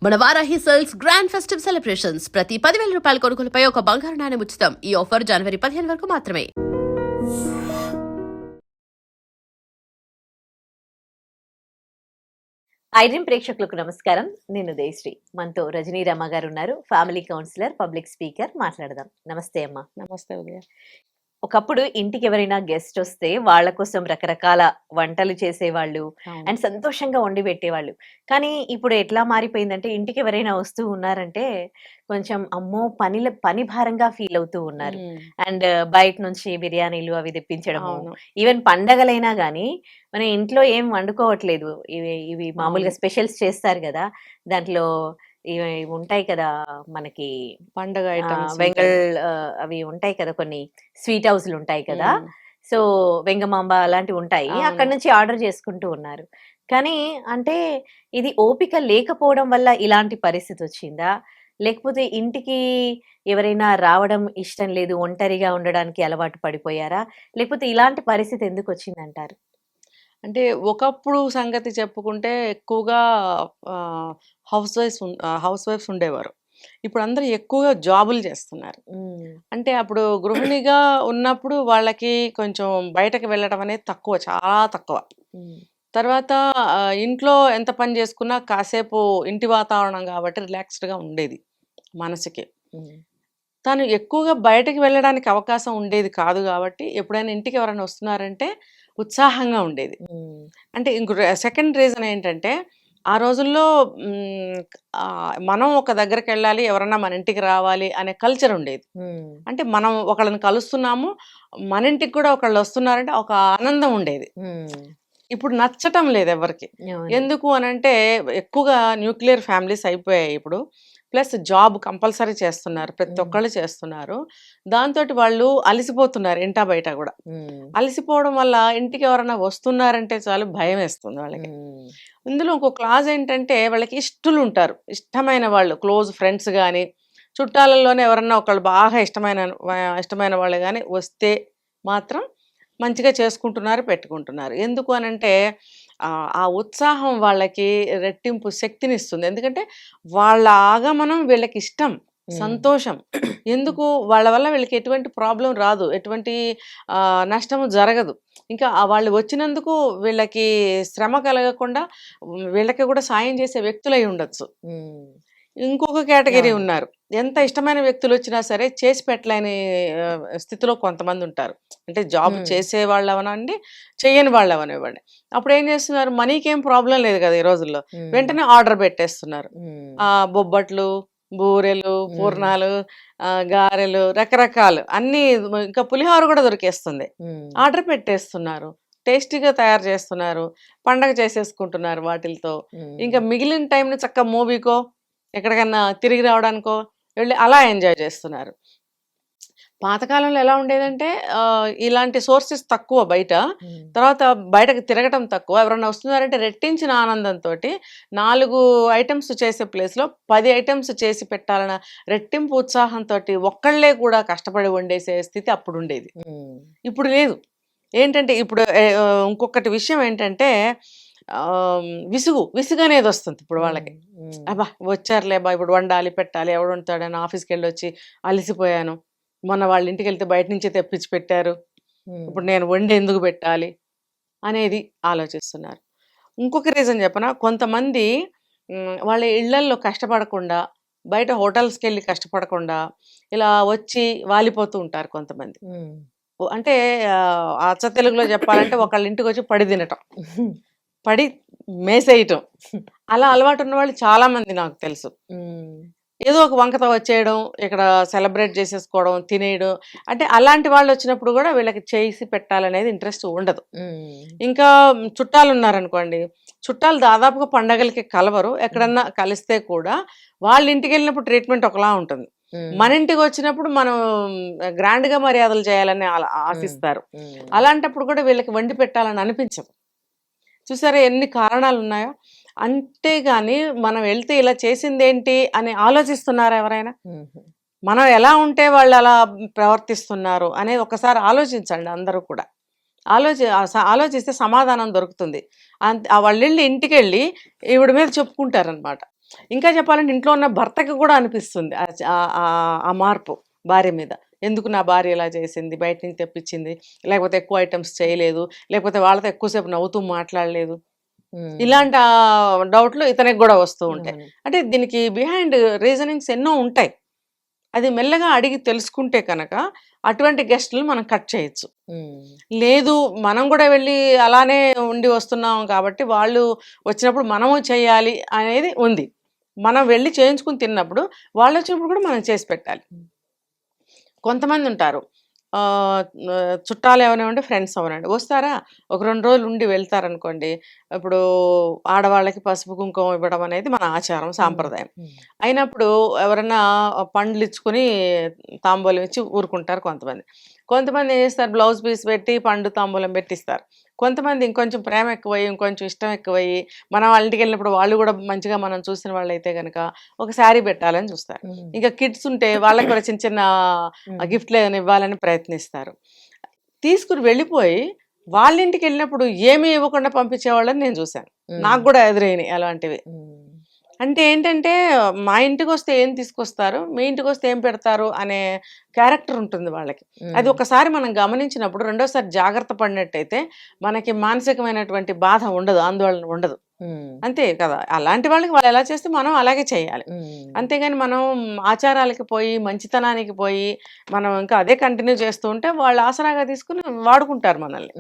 మన Varahi sales grand festive celebrations ప్రతి 10,000 రూపాయల కొనుగోలుపై ఒక బంగారు నాణెం ఉచితం. ఈ ఆఫర్ జనవరి 15 వరకు మాత్రమే. ఐడ్రీమ్ ప్రేక్షకులకు నమస్కారం. నేను దేశ్రీ. మనతో రజనీ రమ గారు ఉన్నారు, ఫ్యామిలీ కౌన్సిలర్, పబ్లిక్ స్పీకర్. మాట్లాడదాం. నమస్తే అమ్మా. నమస్తే ఉదయ. ఒకప్పుడు ఇంటికి ఎవరైనా గెస్ట్ వస్తే వాళ్ళ కోసం రకరకాల వంటలు చేసేవాళ్ళు అండ్ సంతోషంగా వండి పెట్టేవాళ్ళు. కానీ ఇప్పుడు ఎట్లా మారిపోయిందంటే ఇంటికి ఎవరైనా వస్తూ ఉన్నారంటే కొంచెం అమ్మో పని భారంగా ఫీల్ అవుతూ ఉన్నారు. అండ్ బయట నుంచి బిర్యానీలు అవి తెప్పించడము, ఈవెన్ పండగలైనా గానీ మన ఇంట్లో ఏం వండుకోవట్లేదు. ఇవి మామూలుగా స్పెషల్స్ చేస్తారు కదా, దాంట్లో ఇవి ఉంటాయి కదా మనకి పండగ ఐటమ్స్, వెంగళ్ అవి ఉంటాయి కదా, కొన్ని స్వీట్ హౌస్లు ఉంటాయి కదా, సో వెంగమాంబ అలాంటివి ఉంటాయి, అక్కడ నుంచి ఆర్డర్ చేసుకుంటూ ఉన్నారు. కానీ అంటే ఇది ఓపిక లేకపోవడం వల్ల ఇలాంటి పరిస్థితి వచ్చిందా, లేకపోతే ఇంటికి ఎవరైనా రావడం ఇష్టం లేదు, ఒంటరిగా ఉండడానికి అలవాటు పడిపోయారా, లేకపోతే ఇలాంటి పరిస్థితి ఎందుకు వచ్చిందంటారు? అంటే ఒకప్పుడు సంగతి చెప్పుకుంటే ఎక్కువగా హౌస్ వైఫ్స్ ఉండేవారు. ఇప్పుడు అందరూ ఎక్కువగా జాబులు చేస్తున్నారు. అంటే అప్పుడు గృహిణిగా ఉన్నప్పుడు వాళ్ళకి కొంచెం బయటకు వెళ్ళడం అనేది తక్కువ, చాలా తక్కువ. తర్వాత ఇంట్లో ఎంత పని చేసుకున్నా కాసేపు ఇంటి వాతావరణం కాబట్టి రిలాక్స్డ్గా ఉండేది మనసుకి. తను ఎక్కువగా బయటకు వెళ్ళడానికి అవకాశం ఉండేది కాదు కాబట్టి ఎప్పుడైనా ఇంటికి ఎవరైనా వస్తున్నారంటే ఉత్సాహంగా ఉండేది. అంటే ఇంకో సెకండ్ రీజన్ ఏంటంటే ఆ రోజుల్లో మనం ఒక దగ్గరికి వెళ్ళాలి, ఎవరన్నా మన ఇంటికి రావాలి అనే కల్చర్ ఉండేది. అంటే మనం ఒకళ్ళని కలుస్తున్నాము, మన ఇంటికి కూడా ఒకళ్ళు వస్తున్నారంటే ఒక ఆనందం ఉండేది. ఇప్పుడు నచ్చటం లేదు ఎవరికి. ఎందుకు అనంటే ఎక్కువగా న్యూక్లియర్ ఫ్యామిలీస్ అయిపోయాయి ఇప్పుడు. ప్లస్ జాబ్ కంపల్సరీ చేస్తున్నారు, ప్రతి ఒక్కళ్ళు చేస్తున్నారు. దాంతో వాళ్ళు అలసిపోతున్నారు ఇంటా బయట కూడా. అలసిపోవడం వల్ల ఇంటికి ఎవరైనా వస్తున్నారంటే చాలు భయం వేస్తుంది వాళ్ళకి. ఇందులో ఇంకో క్లాజ్ ఏంటంటే వాళ్ళకి ఇష్టలు ఉంటారు, ఇష్టమైన వాళ్ళు, క్లోజ్ ఫ్రెండ్స్ కానీ చుట్టాలలోనే ఎవరన్నా ఒకళ్ళు బాగా ఇష్టమైన వాళ్ళు కానీ వస్తే మాత్రం మంచిగా చేసుకుంటున్నారు, పెట్టుకుంటున్నారు. ఎందుకు అనంటే ఆ ఉత్సాహం వాళ్ళకి రెట్టింపు శక్తినిస్తుంది. ఎందుకంటే వాళ్ళ ఆగమనం వీళ్ళకి ఇష్టం, సంతోషం. ఎందుకు వాళ్ళ వల్ల వీళ్ళకి ఎటువంటి ప్రాబ్లం రాదు, ఎటువంటి నష్టము జరగదు. ఇంకా వాళ్ళు వచ్చినందుకు వీళ్ళకి శ్రమ కలగకుండా వీళ్ళకి కూడా సాయం చేసే వ్యక్తులై ఉండొచ్చు. ఇంకొక కేటగిరీ ఉన్నారు, ఎంత ఇష్టమైన వ్యక్తులు వచ్చినా సరే చేసి పెట్టలేని స్థితిలో కొంతమంది ఉంటారు. అంటే జాబ్ చేసే వాళ్ళు అవనండి, చేయని వాళ్ళు అవనివ్వండి. అప్పుడు ఏం చేస్తున్నారు, మనీకి ఏం ప్రాబ్లం లేదు కదా ఈ రోజుల్లో, వెంటనే ఆర్డర్ పెట్టేస్తున్నారు. బొబ్బట్లు, బూరెలు, పూర్ణాలు, గారెలు, రకరకాలు అన్ని, ఇంకా పులిహోర కూడా దొరికేస్తుంది. ఆర్డర్ పెట్టేస్తున్నారు, టేస్టీగా తయారు చేస్తున్నారు, పండగ చేసేసుకుంటున్నారు వాటితో. ఇంకా మిగిలిన టైంని చక్కగా మూవీకో ఎక్కడికన్నా తిరిగి రావడానికో వెళ్ళి అలా ఎంజాయ్ చేస్తున్నారు. పాతకాలంలో ఎలా ఉండేదంటే ఇలాంటి సోర్సెస్ తక్కువ బయట, తర్వాత బయటకు తిరగటం తక్కువ. ఎవరన్నా వస్తున్నారంటే రెట్టించిన ఆనందంతో 4 ఐటమ్స్ చేసే ప్లేస్లో 10 ఐటమ్స్ చేసి పెట్టాలన్న రెట్టింపు ఉత్సాహంతో ఒక్కళ్ళే కూడా కష్టపడి వండేసే స్థితి అప్పుడు ఉండేది. ఇప్పుడు లేదు. ఏంటంటే ఇప్పుడు ఇంకొకటి విషయం ఏంటంటే విసుగు అనేది వస్తుంది ఇప్పుడు వాళ్ళకి. అబ్బా వచ్చారులే బా, ఇప్పుడు వండాలి పెట్టాలి, ఎవడు వండుతాడని ఆఫీస్కి వెళ్ళి వచ్చి అలసిపోయాను, మొన్న వాళ్ళ ఇంటికి వెళ్తే బయట నుంచే తెప్పించి పెట్టారు, ఇప్పుడు నేను వండి ఎందుకు పెట్టాలి అనేది ఆలోచిస్తున్నారు. ఇంకొక రీజన్ చెప్పనా, కొంతమంది వాళ్ళ ఇళ్లల్లో కష్టపడకుండా బయట హోటల్స్కి వెళ్ళి కష్టపడకుండా ఇలా వచ్చి వాలిపోతూ ఉంటారు కొంతమంది. అంటే అచ్చ తెలుగులో చెప్పాలంటే ఒకళ్ళ ఇంటికి వచ్చి పడి తినటం, పడి మేసేయటం, అలా అలవాటు ఉన్న వాళ్ళు చాలా మంది నాకు తెలుసు. ఏదో ఒక వంకతో వచ్చేయడం, ఇక్కడ సెలబ్రేట్ చేసేసుకోవడం, తినేయడం. అంటే అలాంటి వాళ్ళు వచ్చినప్పుడు కూడా వీళ్ళకి చేసి పెట్టాలనేది ఇంట్రెస్ట్ ఉండదు. ఇంకా చుట్టాలు ఉన్నారనుకోండి, చుట్టాలు దాదాపుగా పండగలకి కలవరు, ఎక్కడన్నా కలిస్తే కూడా వాళ్ళ ఇంటికి వెళ్ళినప్పుడు ట్రీట్మెంట్ ఒకలా ఉంటుంది, మన ఇంటికి వచ్చినప్పుడు మనం గ్రాండ్గా మర్యాదలు చేయాలని ఆశిస్తారు. అలాంటప్పుడు కూడా వీళ్ళకి వండి పెట్టాలని అనిపించదు. చూసారా ఎన్ని కారణాలు ఉన్నాయో. అంతేగాని మనం వెళ్తే ఇలా చేసిందేంటి అని ఆలోచిస్తున్నారా ఎవరైనా? మనం ఎలా ఉంటే వాళ్ళు అలా ప్రవర్తిస్తున్నారు అనేది ఒకసారి ఆలోచించండి అందరూ కూడా. ఆలోచిస్తే సమాధానం దొరుకుతుంది. వాళ్ళ ఇంటికి వెళ్ళి ఈవిడ మీద చెప్పుకుంటారనమాట, ఇంకా చెప్పాలంటే ఇంట్లో ఉన్న భర్తకి కూడా అనిపిస్తుంది ఆ మార్పు భార్య మీద. ఎందుకు నా భార్య ఇలా చేసింది, బయట నుంచి తెప్పించింది, లేకపోతే ఎక్కువ ఐటమ్స్ చేయలేదు, లేకపోతే వాళ్ళతో ఎక్కువసేపు నవ్వుతూ మాట్లాడలేదు. ఇలాంటి డౌట్లు ఇతనికి కూడా వస్తూ ఉంటాయి. అంటే దీనికి బిహైండ్ రీజనింగ్స్ ఎన్నో ఉంటాయి. అది మెల్లగా అడిగి తెలుసుకుంటే కనుక అటువంటి గెస్టులు మనం కట్ చేయొచ్చు. లేదు మనం కూడా వెళ్ళి అలానే ఉండి వస్తున్నాం కాబట్టి వాళ్ళు వచ్చినప్పుడు మనము చేయాలి అనేది ఉంది. మనం వెళ్ళి చేయించుకుని తిన్నప్పుడు వాళ్ళు వచ్చినప్పుడు కూడా మనం చేసి పెట్టాలి. కొంతమంది ఉంటారు చుట్టాలు ఏమైనా ఫ్రెండ్స్ అవనండి వస్తారా, ఒక 2 రోజులు ఉండి వెళ్తారనుకోండి. ఇప్పుడు ఆడవాళ్ళకి పసుపు కుంకుమ ఇవ్వడం అనేది మన ఆచారం, సాంప్రదాయం. అయినప్పుడు ఎవరైనా పండ్లు ఇచ్చుకొని తాంబూలం ఇచ్చి ఊరుకుంటారు కొంతమంది. కొంతమంది ఏం చేస్తారు, బ్లౌజ్ పీస్ పెట్టి పండు తాంబూలం పెట్టిస్తారు. కొంతమంది ఇంకొంచెం ప్రేమ ఎక్కువయ్యి, ఇంకొంచెం ఇష్టం ఎక్కువయ్యి, మనం వాళ్ళ ఇంటికి వెళ్ళినప్పుడు వాళ్ళు కూడా మంచిగా మనం చూసిన వాళ్ళైతే కనుక ఒక శారీ పెట్టాలని చూస్తారు. ఇంకా కిడ్స్ ఉంటే వాళ్ళకి కూడా చిన్న చిన్న గిఫ్ట్లు ఏమైనా ఇవ్వాలని ప్రయత్నిస్తారు. తీసుకుని వెళ్ళిపోయి వాళ్ళ ఇంటికి వెళ్ళినప్పుడు ఏమీ ఇవ్వకుండా పంపించే వాళ్ళని నేను చూశాను. నాకు కూడా ఎదురైనాయి అలాంటివి. అంటే ఏంటంటే మా ఇంటికి వస్తే ఏం తీసుకొస్తారు, మీ ఇంటికి వస్తే ఏం పెడతారు అనే క్యారెక్టర్ ఉంటుంది వాళ్ళకి. అది ఒకసారి మనం గమనించినప్పుడు రెండోసారి జాగ్రత్త పడినట్టయితే మనకి మానసికమైనటువంటి బాధ ఉండదు, ఆందోళన ఉండదు. అంతే కదా. అలాంటి వాళ్ళకి వాళ్ళు ఎలా చేస్తే మనం అలాగే చేయాలి. అంతేగాని మనం ఆచారాలకి పోయి మంచితనానికి పోయి మనం ఇంకా అదే కంటిన్యూ చేస్తూ ఉంటే వాళ్ళు ఆసరాగా తీసుకుని వాడుకుంటారు మనల్ని.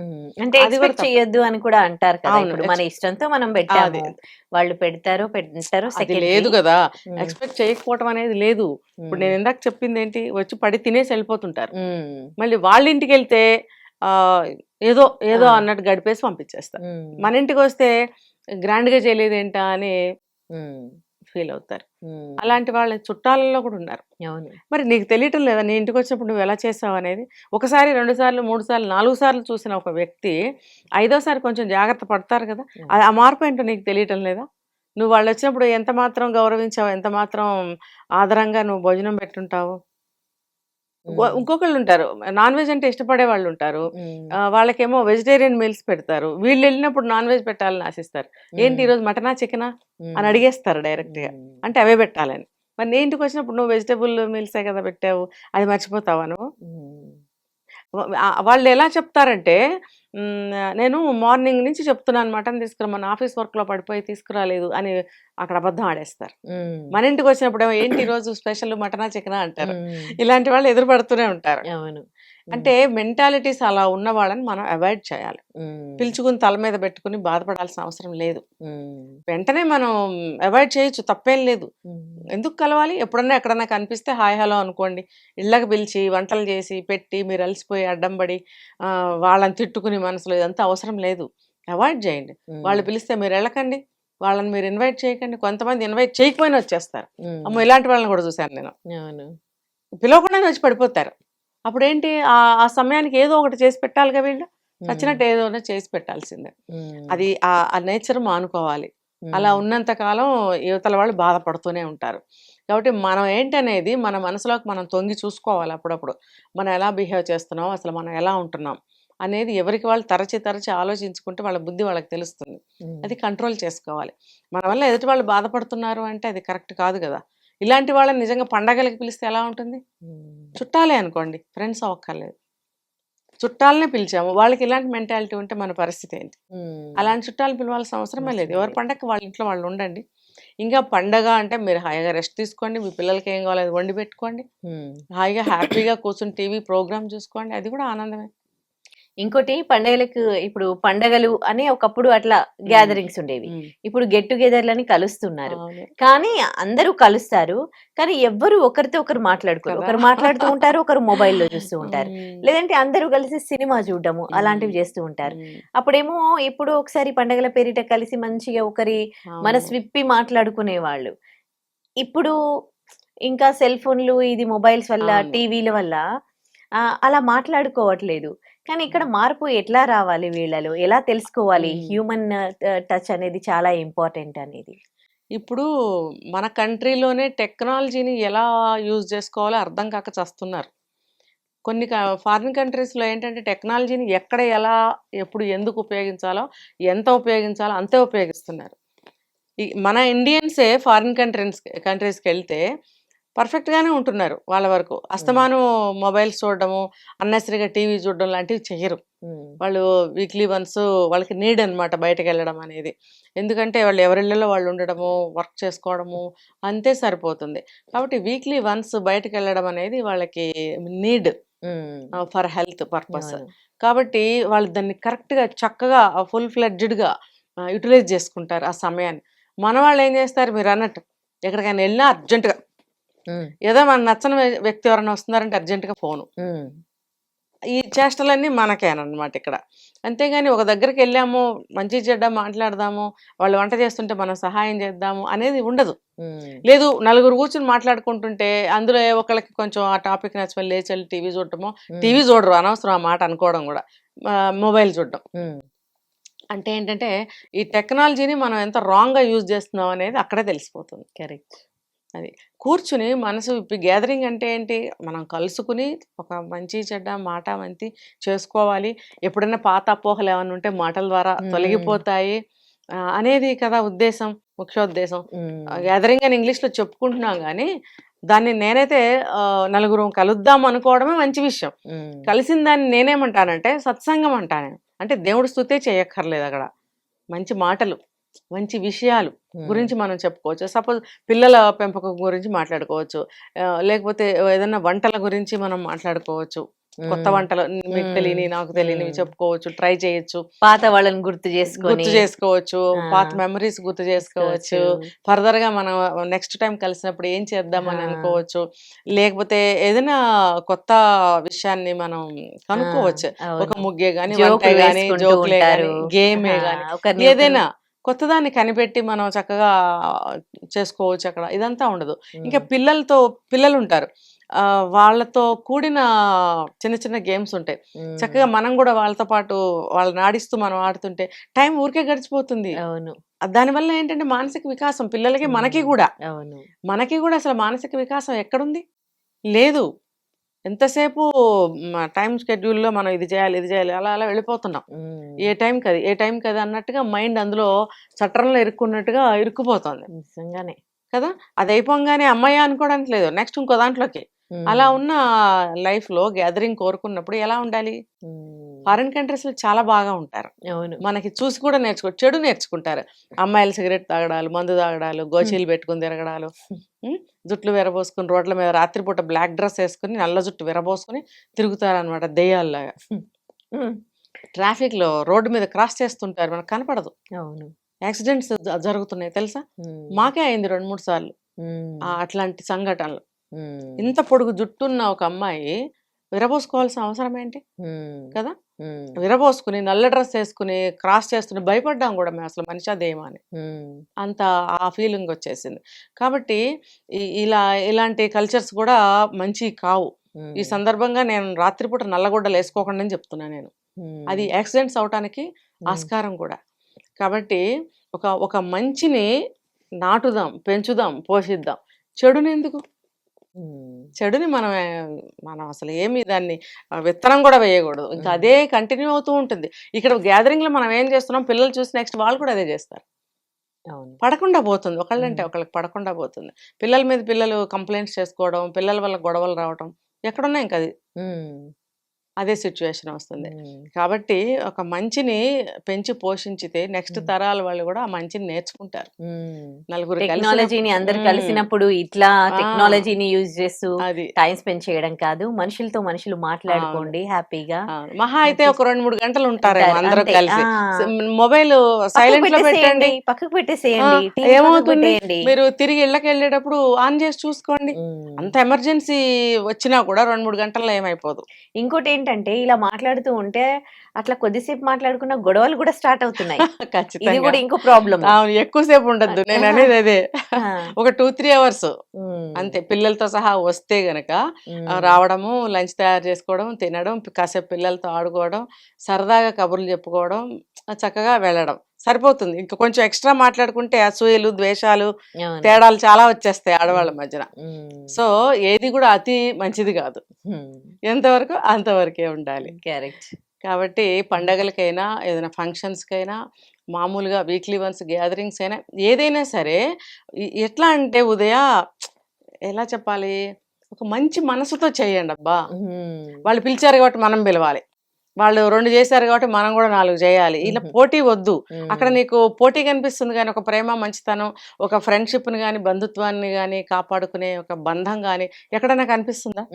అంటే అది కూడా ఎక్స్పెక్ట్ చేయొద్దు అని కూడా అంటారు కదా. అవును. ఇప్పుడు మన ఇష్టంతో మనం పెట్టాము, వాళ్ళు పెడతారు పెట్టారు అది లేదు కదా. ఎక్స్పెక్ట్ చేయకపోవటం అనేది లేదు. ఇప్పుడు నేను ఇందాక చెప్పింది ఏంటి, వచ్చి పడి తినేసి వెళ్ళిపోతుంటారు. మళ్ళీ వాళ్ళ ఇంటికి వెళ్తే ఏదో ఏదో అన్నట్టు గడిపేసి పంపించేస్తారు. మన ఇంటికి వస్తే గ్రాండ్ గా చేయలేదు ఏంటా అని ఫీల్ అవుతారు. అలాంటి వాళ్ళ చుట్టాలలో కూడా ఉన్నారు. మరి నీకు తెలియటం లేదా నీ ఇంటికి వచ్చినప్పుడు నువ్వు ఎలా చేసావు అనేది? ఒకసారి 2 సార్లు 3 సార్లు 4 సార్లు చూసిన ఒక వ్యక్తి 5వసారి కొంచెం జాగ్రత్త పడతారు కదా. ఆ మార్పు ఏంటో నీకు తెలియటం లేదా? నువ్వు వాళ్ళు వచ్చినప్పుడు ఎంత మాత్రం గౌరవించావు, ఎంత మాత్రం ఆదరంగా నువ్వు భోజనం పెట్టుంటావు. ఇంకొకళ్ళు ఉంటారు నాన్ వెజ్ అంటే ఇష్టపడే వాళ్ళు ఉంటారు. వాళ్ళకేమో వెజిటేరియన్ మీల్స్ పెడతారు. వీళ్ళు వెళ్ళినప్పుడు నాన్ వెజ్ పెట్టాలని ఆశిస్తారు. ఏంటి ఈరోజు మటనా చికెనా అని అడిగేస్తారు డైరెక్ట్ గా. అంటే అవే పెట్టాలని. మరి నీ ఇంటికి వచ్చినప్పుడు నువ్వు వెజిటేబుల్ మీల్సే కదా పెట్టావు, అది మర్చిపోతావా నువ్వు? వాళ్ళు ఎలా చెప్తారంటే నేను మార్నింగ్ నుంచి చెప్తున్నాను మటన్ తీసుకురా, మన ఆఫీస్ వర్క్ లో పడిపోయి తీసుకురాలేదు అని అక్కడ అబద్ధం ఆడేస్తారు. మన ఇంటికి వచ్చినప్పుడు ఏంటి ఈరోజు స్పెషల్ మటనా చికెనా అంటారు. ఇలాంటి వాళ్ళు ఎదురు పడుతూనే ఉంటారు. అంటే మెంటాలిటీస్ అలా ఉన్న వాళ్ళని మనం అవాయిడ్ చేయాలి. పిలుచుకుని తల మీద పెట్టుకుని బాధపడాల్సిన అవసరం లేదు. వెంటనే మనం అవాయిడ్ చేయొచ్చు, తప్పేం లేదు. ఎందుకు కలవాలి? ఎప్పుడన్నా ఎక్కడన్నా కనిపిస్తే హాయ్ హలో అనుకోండి. ఇళ్ళకి పిలిచి వంటలు చేసి పెట్టి మీరు అలసిపోయి అడ్డం పడి వాళ్ళని తిట్టుకుని మనసులో ఇదంతా అవసరం లేదు. అవాయిడ్ చేయండి. వాళ్ళు పిలిస్తే మీరు వెళ్ళకండి, వాళ్ళని మీరు ఇన్వైట్ చేయకండి. కొంతమంది ఇన్వైట్ చేయకపోయినా వచ్చేస్తారు. అమ్మో ఇలాంటి వాళ్ళని కూడా చూశాను నేను. పిలవకుండానే వచ్చి పడిపోతారు. అప్పుడేంటి ఆ సమయానికి ఏదో ఒకటి చేసి పెట్టాలిగా, వీళ్ళు నచ్చినట్టు ఏదో చేసి పెట్టాల్సిందే. అది ఆ నేచర్ మానుకోవాలి. అలా ఉన్నంత కాలం యువతల వాళ్ళు బాధపడుతూనే ఉంటారు. కాబట్టి మనం ఏంటనేది మన మనసులోకి మనం తొంగి చూసుకోవాలి. అప్పుడప్పుడు మనం ఎలా బిహేవ్ చేస్తున్నాం, అసలు మనం ఎలా ఉంటున్నాం అనేది ఎవరికి వాళ్ళు తరచి ఆలోచించుకుంటే వాళ్ళ బుద్ధి వాళ్ళకి తెలుస్తుంది. అది కంట్రోల్ చేసుకోవాలి. మన వల్ల ఎదుటి వాళ్ళు బాధపడుతున్నారు అంటే అది కరెక్ట్ కాదు కదా. ఇలాంటి వాళ్ళని నిజంగా పండగలకి పిలిస్తే ఎలా ఉంటుంది? చుట్టాలే అనుకోండి, ఫ్రెండ్స్ అవ్వక్కర్లేదు, చుట్టాలనే పిలిచాము, వాళ్ళకి ఇలాంటి మెంటాలిటీ ఉంటే మన పరిస్థితి ఏంటి? అలాంటి చుట్టాలు పిలవాల్సిన అవసరమే లేదు. ఎవరి పండగకి వాళ్ళ ఇంట్లో వాళ్ళు ఉండండి. ఇంకా పండగ అంటే మీరు హాయిగా రెస్ట్ తీసుకోండి, మీ పిల్లలకి ఏం కావాలో అది వండి పెట్టుకోండి, హాయిగా హ్యాపీగా కూర్చొని టీవీ ప్రోగ్రామ్ చూసుకోండి, అది కూడా ఆనందమే. ఇంకోటి పండగలకు, ఇప్పుడు పండగలు అని ఒకప్పుడు అట్లా గ్యాదరింగ్స్ ఉండేవి. ఇప్పుడు గెట్ టుగెదర్లని కలుస్తున్నారు. కానీ అందరూ కలుస్తారు, కానీ ఎవ్వరు ఒకరితో ఒకరు మాట్లాడుకోరు. ఒకరు మాట్లాడుతూ ఉంటారు, ఒకరు మొబైల్లో చూస్తూ ఉంటారు, లేదంటే అందరూ కలిసి సినిమా చూడటము అలాంటివి చేస్తూ ఉంటారు. అప్పుడేమో ఇప్పుడు ఒకసారి పండగల పేరిట కలిసి మంచిగా ఒకరి మనసు విప్పి మాట్లాడుకునేవాళ్ళు. ఇప్పుడు ఇంకా సెల్ ఫోన్లు, ఇది మొబైల్స్ వల్ల, టీవీల వల్ల అలా మాట్లాడుకోవట్లేదు. కానీ ఇక్కడ మార్పు ఎట్లా రావాలి వీళ్ళలో? ఎలా తెలుసుకోవాలి హ్యూమన్ టచ్ అనేది చాలా ఇంపార్టెంట్ అనేది? ఇప్పుడు మన కంట్రీలోనే టెక్నాలజీని ఎలా యూజ్ చేసుకోవాలో అర్థం కాక చేస్తున్నారు. కొన్ని ఫారిన్ కంట్రీస్లో ఏంటంటే టెక్నాలజీని ఎక్కడ ఎలా ఎప్పుడు ఎందుకు ఉపయోగించాలో ఎంత ఉపయోగించాలో అంతే ఉపయోగిస్తున్నారు. మన ఇండియన్సే ఫారిన్ కంట్రీస్కి వెళ్తే పర్ఫెక్ట్ గానే ఉంటున్నారు వాళ్ళ వరకు. అస్తమానం మొబైల్స్ చూడడము, అన్నెసరీగా టీవీ చూడడం లాంటివి చెయ్యరు. వాళ్ళు వీక్లీ వన్స్ వాళ్ళకి నీడ్ అన్నమాట బయటకు వెళ్ళడం అనేది. ఎందుకంటే వాళ్ళు ఎవరిళ్ళలో వాళ్ళు ఉండడము, వర్క్ చేసుకోవడము అంతే సరిపోతుంది. కాబట్టి వీక్లీ వన్స్ బయటకు వెళ్ళడం అనేది వాళ్ళకి నీడ్ ఫర్ హెల్త్ పర్పస్. అవును. కాబట్టి వాళ్ళు దాన్ని కరెక్ట్‌గా చక్కగా ఫుల్ ఫ్లెడ్జ్డ్‌గా యుటిలైజ్ చేసుకుంటారు ఆ సమయాన్ని. మన వాళ్ళు ఏం చేస్తారు మీరన్నట్టు ఎక్కడికైనా వెళ్ళినా అర్జెంట్‌గా ఏదో మన నచ్చని వ్యక్తి ఎవరైనా వస్తున్నారంటే అర్జెంటుగా ఫోను. ఈ చేష్టలన్నీ మనకేనమాట ఇక్కడ. అంతేగాని ఒక దగ్గరికి వెళ్ళాము, మంచి చెడ్డ మాట్లాడదాము, వాళ్ళు వంట చేస్తుంటే మనం సహాయం చేద్దాము అనేది ఉండదు. లేదు నలుగురు కూర్చొని మాట్లాడుకుంటుంటే అందులో ఏ ఒకళ్ళకి కొంచెం ఆ టాపిక్ నచ్చి లేచి వెళ్ళి టీవీ చూడటమో, టీవీ చూడరు అనవసరం ఆ మాట అనుకోవడం కూడా, మొబైల్ చూడడం. అంటే ఏంటంటే ఈ టెక్నాలజీని మనం ఎంత రాంగ్‌గా యూజ్ చేస్తున్నాం అనేది అక్కడే తెలిసిపోతుంది. కరెక్ట్. అది కూర్చుని మనసు విప్పి గ్యాదరింగ్ అంటే ఏంటి? మనం కలుసుకుని ఒక మంచి చెడ్డ మాట మంతి చేసుకోవాలి. ఎప్పుడైనా పాత అపోహలు ఏమైనా ఉంటే మాటల ద్వారా తొలగిపోతాయి అనేది కదా ఉద్దేశం, ముఖ్యోద్దేశం. గ్యాదరింగ్ అని ఇంగ్లీష్‌లో చెప్పుకుంటున్నాం కానీ దాన్ని నేనైతే నలుగురం కలుద్దాం అనుకోవడమే మంచి విషయం. కలిసిన దాన్ని నేనేమంటానంటే సత్సంగం అంటాను. అంటే దేవుడి స్తుతే చేయక్కర్లేదు అక్కడ. మంచి మాటలు, మంచి విషయాలు గురించి మనం చెప్పుకోవచ్చు. సపోజ్ పిల్లల పెంపకం గురించి మాట్లాడుకోవచ్చు, లేకపోతే ఏదైనా వంటల గురించి మనం మాట్లాడుకోవచ్చు. కొత్త వంటలు మీకు తెలియని నాకు తెలియనివి చెప్పుకోవచ్చు, ట్రై చేయొచ్చు, పాత వాళ్ళని గుర్తు చేసుకోవచ్చు, పాత మెమరీస్ గుర్తు చేసుకోవచ్చు. ఫర్దర్ గా మనం నెక్స్ట్ టైం కలిసినప్పుడు ఏం చేద్దామని అనుకోవచ్చు, లేకపోతే ఏదైనా కొత్త విషయాన్ని మనం కనుక్కోవచ్చు. ఒక ముగ్గే గాని, వంటే గాని, జోకులే గాని, గేమే గాని, ఏదైనా కొత్తదాన్ని కనిపెట్టి మనం చక్కగా చేసుకోవచ్చు అక్కడ. ఇదంతా ఉండదు. ఇంకా పిల్లలు ఉంటారు, వాళ్ళతో కూడిన చిన్న చిన్న గేమ్స్ ఉంటాయి. చక్కగా మనం కూడా వాళ్ళతో పాటు వాళ్ళని ఆడిస్తూ మనం ఆడుతుంటే టైం ఊరికే గడిచిపోతుంది. దానివల్ల ఏంటంటే మానసిక వికాసం పిల్లలకి, మనకి కూడా అసలు మానసిక వికాసం ఎక్కడుంది? లేదు. ఎంతసేపు టైం షెడ్యూల్లో మనం ఇది చేయాలి అలా అలా వెళ్ళిపోతున్నాం. ఏ టైంకి అది అన్నట్టుగా మైండ్ అందులో చట్రంలో ఇరుక్కున్నట్టుగా ఇరుక్కుపోతుంది నిజంగానే కదా. అది అయిపోగానే అమ్మాయి అనుకోవడానికి లేదు, నెక్స్ట్ ఇంకో దాంట్లోకి. అలా ఉన్న లైఫ్ లో గ్యాదరింగ్ కోరుకున్నప్పుడు ఎలా ఉండాలి? ఫారిన్ కంట్రీస్ లో చాలా బాగా ఉంటారు. మనకి చూసి కూడా చెడు నేర్చుకుంటారు. అమ్మాయిలు సిగరెట్ తాగడాలు, మందు తాగడాలు, గోచీలు పెట్టుకుని తిరగడాలు, జుట్లు విరబోసుకుని రోడ్ల మీద రాత్రిపూట బ్లాక్ డ్రెస్ వేసుకుని నల్ల జుట్టు విరబోసుకుని తిరుగుతారు అనమాట దెయ్యాల్లాగా. ట్రాఫిక్ లో రోడ్డు మీద క్రాస్ చేస్తుంటారు, మనకు కనపడదు. యాక్సిడెంట్స్ జరుగుతున్నాయి తెలుసా, మాకే అయింది 2-3 సార్లు అట్లాంటి సంఘటనలు. ఇంత పొడుగు జుట్టున్న ఒక అమ్మాయి విరబోసుకోవాల్సిన అవసరం ఏంటి కదా. విరబోసుకుని నల్ల డ్రెస్ వేసుకుని క్రాస్ చేస్తున్న భయపడ్డాం కూడా మేము, అసలు మనిషి దేమా అని. అంత ఆ ఫీలింగ్ వచ్చేసింది. కాబట్టి ఇలాంటి కల్చర్స్ కూడా మంచి కావు. ఈ సందర్భంగా నేను రాత్రిపూట నల్లగొడ్డలు వేసుకోకుండా అని చెప్తున్నా నేను. అది యాక్సిడెంట్స్ అవటానికి ఆస్కారం కూడా. కాబట్టి ఒక మంచిని నాటుదాం, పెంచుదాం, పోషిద్దాం. చెడుని ఎందుకు? చెడుని మనం అసలు ఏమి దాన్ని విత్తనం కూడా వేయకూడదు. ఇంకా అదే కంటిన్యూ అవుతూ ఉంటుంది. ఇక్కడ గ్యాదరింగ్ లో మనం ఏం చేస్తున్నాం, పిల్లలు చూసి నెక్స్ట్ వాళ్ళు కూడా అదే చేస్తారు. పడకుండా పోతుంది, ఒకళ్ళంటే ఒకళ్ళకి పడకుండా పోతుంది. పిల్లల మీద పిల్లలు కంప్లైంట్స్ చేసుకోవడం, పిల్లల వల్ల గొడవలు రావడం ఎక్కడున్నాయి ఇంకా అదే సిచ్యువేషన్ వస్తుంది. కాబట్టి ఒక మంచిని పెంచి పోషించితే నెక్స్ట్ తరాల వాళ్ళు కూడా ఆ మంచిని నేర్చుకుంటారు. నలుగురు టెక్నాలజీని అందరు కలిసినప్పుడు ఇట్లా టెక్నాలజీని యూజ్ చేస్తూ టైం స్పెండ్ చేయడం కాదు, మనుషులతో మనుషులు మాట్లాడుకోండి హ్యాపీగా. మహా అయితే ఒక 2-3 గంటలు ఉంటారు అందరూ కలిసి. మొబైల్ సైలెంట్ లో పెట్టండి, పక్కకు పెట్టేసేయండి. ఏమవుతుంది, మీరు తిరిగి ఇళ్ళకి వెళ్ళేటప్పుడు ఆన్ చేసి చూసుకోండి. అంత ఎమర్జెన్సీ వచ్చినా కూడా 2-3 గంటల్లో ఏమైపోదు. ఇంకోటి ఏంటంటే ఇలా మాట్లాడుతూ ఉంటే అట్లా కొద్దిసేపు మాట్లాడుకున్న గొడవలు కూడా స్టార్ట్ అవుతున్నాయి. ఇది కూడా ఇంకో ప్రాబ్లం. ఎక్కువసేపు ఉండద్దు, నేను అనేది అదే. ఒక 2-3 అవర్స్ అంతే. పిల్లలతో సహా వస్తే గనక రావడము, లంచ్ తయారు చేసుకోవడం, తినడం, కాసేపు పిల్లలతో ఆడుకోవడం, సరదాగా కబుర్లు చెప్పుకోవడం, చక్కగా వెళ్ళడం సరిపోతుంది. ఇంకా కొంచెం ఎక్స్ట్రా మాట్లాడుకుంటే అసూయలు, ద్వేషాలు, తేడాలు చాలా వచ్చేస్తాయి ఆడవాళ్ళ మధ్యన. సో ఏది కూడా అతి మంచిది కాదు, ఎంతవరకు అంతవరకే ఉండాలి. కరెక్ట్. కాబట్టి పండగలకైనా ఏదైనా ఫంక్షన్స్కైనా మామూలుగా వీక్లీ వన్స్ గ్యాదరింగ్స్ అయినా ఏదైనా సరే ఎట్లా అంటే ఉదయ ఎలా చెప్పాలి, ఒక మంచి మనసుతో చేయండి అబ్బా. వాళ్ళు పిలిచారు కాబట్టి మనం పిలవాలి, వాళ్ళు 2 చేశారు కాబట్టి మనం కూడా 4 చేయాలి. ఇలా పోటీ వద్దు. అక్కడ నీకు పోటీ కనిపిస్తుంది కానీ ఒక ప్రేమ, మంచితనం, ఒక ఫ్రెండ్షిప్ని కానీ బంధుత్వాన్ని కానీ కాపాడుకునే ఒక బంధం కానీ ఎక్కడైనా కనిపిస్తుందా?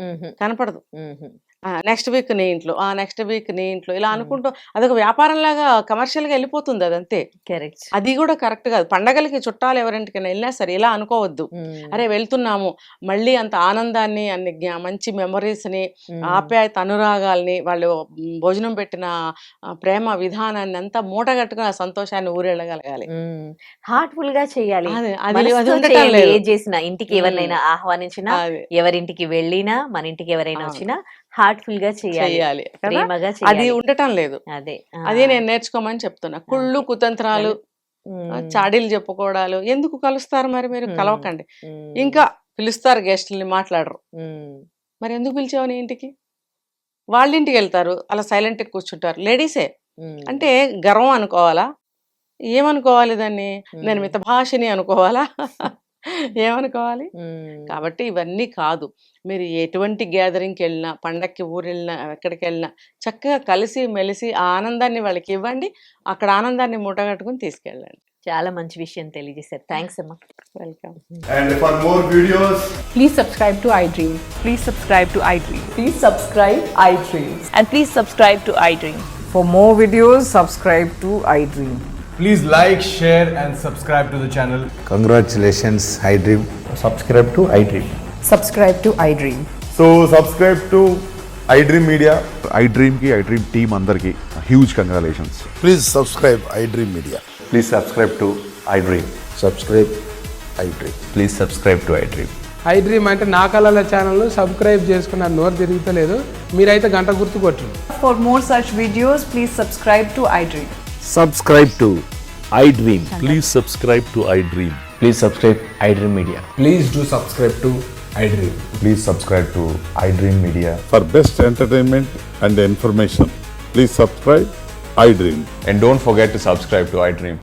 కనపడదు. నెక్స్ట్ వీక్ నీ ఇంట్లో, నెక్స్ట్ వీక్ నీ ఇంట్లో, ఇలా అనుకుంటూ అదొక వ్యాపారంలాగా కమర్షియల్గా వెళ్ళిపోతుంది. అదంతే. కరెక్ట్. అది కూడా కరెక్ట్ కాదు. పండగలకి చుట్టాలు ఎవరింటికైనా వెళ్ళినా సరే ఇలా అనుకోవద్దు, అరే వెళ్తున్నాము మళ్ళీ అంత ఆనందాన్ని, అన్ని మంచి మెమరీస్ని, ఆప్యాయత, అనురాగాల్ని, వాళ్ళు భోజనం పెట్టిన ప్రేమ విధానాన్ని అంతా మూటగట్టుకుని ఆ సంతోషాన్ని ఊరెళ్ళగలగాలి. హార్ట్ఫుల్ గా చేయాలి. అది మనసుతో ఉండటం చేయండి. లేదు. ఏది చేసినా, ఇంటికి ఎవరినైనా ఆహ్వానించినా, అది ఎవరింటికి వెళ్ళినా, మన ఇంటికి ఎవరైనా వచ్చినా హార్ట్ఫుల్ గా చేయాలి, చెయ్యాలి కదా. ప్రేమగా అది చేయాలి. ఉండటం లేదు. అదే అదే నేను నేర్చుకోమని చెప్తున్నా. కుళ్ళు, కుతంత్రాలు, చాడీలు చెప్పుకోవడాలు ఎందుకు కలుస్తారు? మరి మీరు కలవకండి. ఇంకా పిలుస్తారు గెస్టుల్ని, మాట్లాడరు. మరి ఎందుకు పిలిచావు నీ ఇంటికి? వాళ్ళ ఇంటికి వెళ్తారు, అలా సైలెంట్గా కూర్చుంటారు. లేడీసే అంటే గర్వం అనుకోవాలా? ఏమనుకోవాలి దాన్ని? నేను మితభాషిని అనుకోవాలా? ఏమనుకోవాలి? కాబట్టి ఇవన్నీ కాదు. మీరు ఎటువంటి గ్యాదరింగ్కి వెళ్ళినా, పండక్కి ఊరు వెళ్ళినా, ఎక్కడికి వెళ్ళినా చక్కగా కలిసి మెలిసి ఆ ఆనందాన్ని వాళ్ళకి ఇవ్వండి. అక్కడ ఆనందాన్ని మూటగట్టుకుని తీసుకెళ్ళండి. చాలా మంచి విషయం తెలియజేశారు. థ్యాంక్స్ అమ్మా. Welcome. And for more videos, Please subscribe to iDream. Please subscribe to iDream. Please subscribe iDream. And please subscribe to iDream. For more videos, subscribe to iDream. please like, share and subscribe to the channel. Congratulations, iDream. subscribe to iDream. Subscribe to iDream. So subscribe to iDream Media. iDream ki iDream team అందరికి huge congratulations. Please subscribe iDream Media. Please subscribe to iDream. Subscribe iDream. Please subscribe to iDream. iDream అంటే నా కళల ఛానల్ను subscribe చేసుకున్న నోరు తిరుగుతలేదు, మీరైతే గంట గుర్తు కొట్టండి. For more such videos, please subscribe to iDream. Subscribe to iDream. Please subscribe to iDream. Please subscribe iDream Media. Please do subscribe to iDream. Please subscribe to iDream Media. For best entertainment and information, please subscribe iDream. And don't forget to subscribe to iDream.